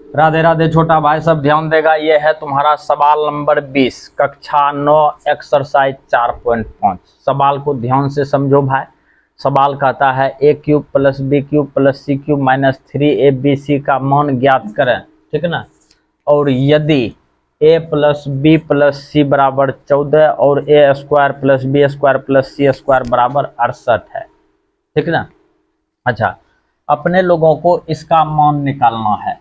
राधे राधे छोटा भाई, सब ध्यान देगा। ये है तुम्हारा सवाल नंबर 20, कक्षा 9, एक्सरसाइज 4.5। सवाल को ध्यान से समझो भाई। सवाल कहता है a cube plus b cube plus c cube minus 3ab का मान ज्ञात करें, ठीक है ना। और यदि a plus B plus C बराबर 14 और a square plus B square plus C square बराबर 68 है, ठीक ना। अच्छा, अपने लोगों को इसका मान निकालना है,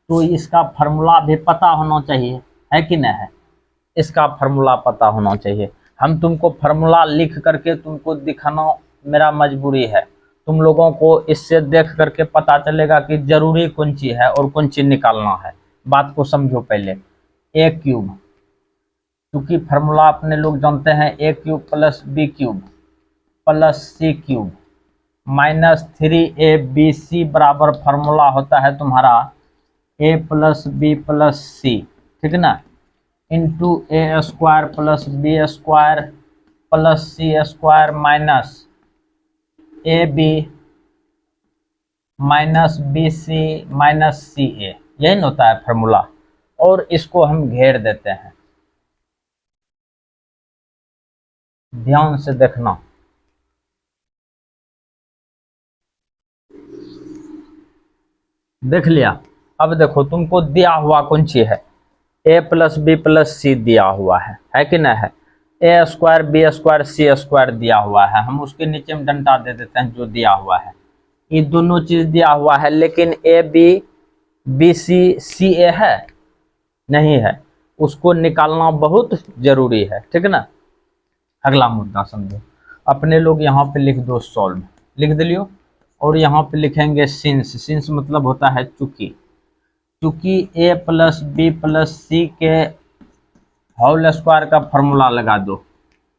तो इसका फार्मूला भी पता होना चाहिए, है कि नहीं है। इसका फार्मूला पता होना चाहिए। हम तुमको फार्मूला लिख करके तुमको दिखाना मेरा मजबूरी है। तुम लोगों को इससे देख करके पता चलेगा कि जरूरी कौन चीज है और कौन चीज निकालना है। बात को समझो पहले। ए क्यूब, क्योंकि फार्मूला अपने लोग जानते हैं, a cube plus b cube plus c cube minus 3ab बराबर फार्मूला होता है तुम्हारा a plus B plus c, ठीक ना, into a square plus B square plus C square minus a b minus b c minus c a. यही होता है formula, और इसको हम घेर देते हैं। ध्यान से देखना। देख लिया। अब देखो तुमको दिया हुआ कौन सी है, ए प्लस बी प्लस सी दिया हुआ है कि नहीं है। ए स्क्वायर बी स्क्वायर सी स्क्वायर दिया हुआ है, हम उसके नीचे में डंडा दे देते हैं जो दिया हुआ है। ये दोनों चीज दिया हुआ है, लेकिन ए बी बी सी सी ए है नहीं है, उसको निकालना बहुत जरूरी है, ठीक ना। अगला मुद्दा समझो। अपने लोग यहाँ पे लिख दो सॉल्व, लिख दिलियो। और यहाँ पे लिखेंगे सिंस, सिंस मतलब होता है चूंकि। चूंकि ए प्लस बी प्लस सी के होल स्क्वायर का फॉर्मूला लगा दो,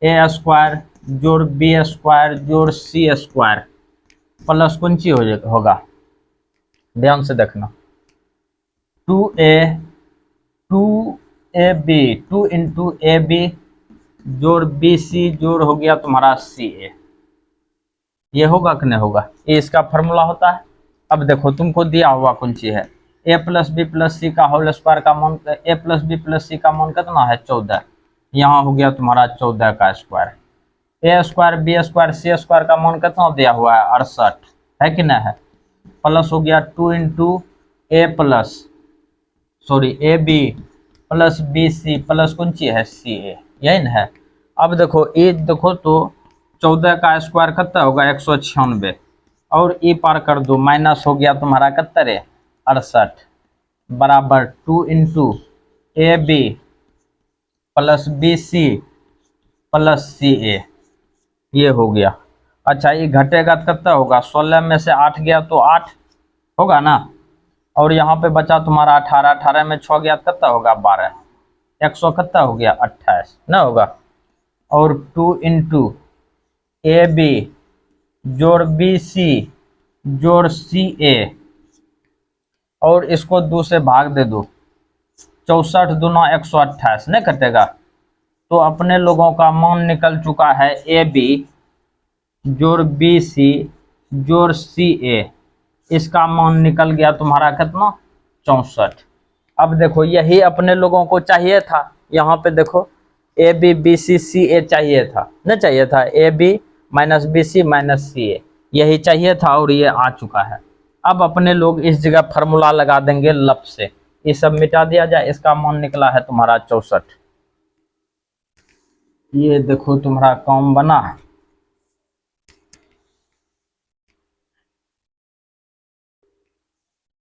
ए स्क्वायर जोड़ बी स्क्वायर जोड़ सी स्क्वायर प्लस कौन सी होगा, ध्यान से देखना, 2ab 2 इंटू ए बी जोड़ बी सी जोड़ हो गया तुम्हारा सी ए। ये होगा कि नहीं होगा, ये इसका फॉर्मूला होता है। अब देखो तुमको दिया हुआ कौन सी है, ए प्लस बी प्लस सी का होल स्क्वायर का मान, ए प्लस बी प्लस सी का मान कितना है 14। यहाँ हो गया तुम्हारा 14 का स्क्वायर। ए स्क्वायर बी स्क्वायर सी स्क्वायर का मान कितना दिया हुआ है 68, है कि नहीं है। प्लस हो गया 2 into A plus sorry A B plus B C plus कौन सी है सी ए, यही ना है। अब देखो ये देखो तो 14 का स्क्वायर कितना होगा 196, और ई पार कर दो, माइनस हो गया तुम्हारा कितना रे 68 बराबर 2 into a B plus B C plus c a, ये हो गया। अच्छा, ये घटेगा कितना होगा, 16 में से 8 गया तो 8 होगा ना, और यहाँ पे बचा तुम्हारा 18, 18 में 6 गया कितना होगा 12, 100 कितना हो गया 28 ना होगा। और 2 इंटू ए बी जोड़ बी सी जोड़ सी ए, और इसको 2 से भाग दे दो, 64 दूना 128 नहीं कटेगा। तो अपने लोगों का मान निकल चुका है ए बी जोड़ बी सी जोड़ सी ए, इसका मान निकल गया तुम्हारा कितना 64। अब देखो यही अपने लोगों को चाहिए था। यहाँ पे देखो ए बी बी सी सी ए चाहिए था, नहीं चाहिए था, a b minus b c minus c a, यही चाहिए था और ये आ चुका है। अब अपने लोग इस जगह फार्मूला लगा देंगे लप से, ये सब मिटा दिया जाए, इसका मान निकला है तुम्हारा 64। ये देखो तुम्हारा काम बना।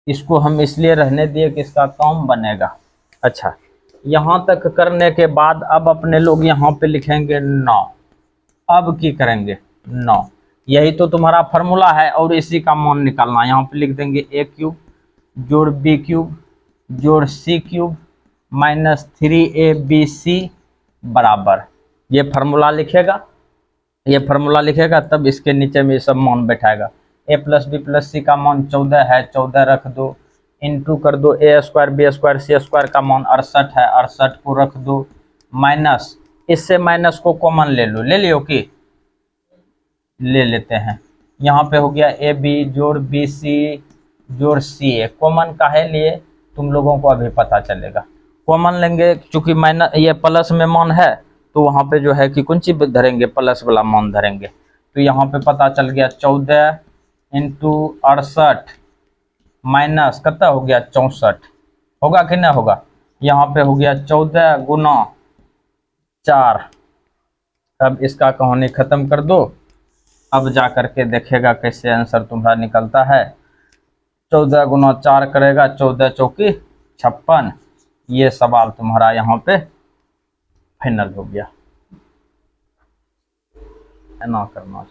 इसको हम इसलिए रहने दिए कि इसका काम बनेगा। अच्छा, यहाँ तक करने के बाद अब अपने लोग यहाँ पे लिखेंगे 9। अब की करेंगे 9, यही तो तुम्हारा फार्मूला है और इसी का मान निकालना। यहाँ पे लिख देंगे ए क्यूब जोड़ बी क्यूब जोड़ सी क्यूब माइनस 3ab बराबर, ये फार्मूला लिखेगा, ये फार्मूला लिखेगा, तब इसके नीचे में सब मान बैठाएगा। ए प्लस बी प्लस सी का मान 14 है, 14 रख दो, इंटू कर दो ए स्क्वायर बी स्क्वायर सी स्क्वायर का मान 68 है, 68 को रख दो, माइनस, इससे माइनस को कॉमन ले लो, ले लियो कि ले लेते हैं। यहाँ पे हो गया ए बी जोड़ बी सी जोड़ सी ए, कॉमन काहे लिए, तुम लोगों को अभी पता चलेगा। कॉमन लेंगे, चूंकि माइनस ये प्लस में मान है तो वहां पे जो है कि कौन सी धरेंगे, प्लस वाला मान धरेंगे। तो यहाँ पे पता चल गया 14 इंटू 68 माइनस कितना हो गया 64, होगा कि नहीं होगा। यहाँ पे हो गया 14 गुना 4। अब इसका कहानी खत्म कर दो, अब जा करके देखेगा कैसे आंसर तुम्हारा निकलता है। 14 गुना 4 करेगा, 14 चौकी 56। ये सवाल तुम्हारा यहाँ पे फाइनल हो गया, है ना करना।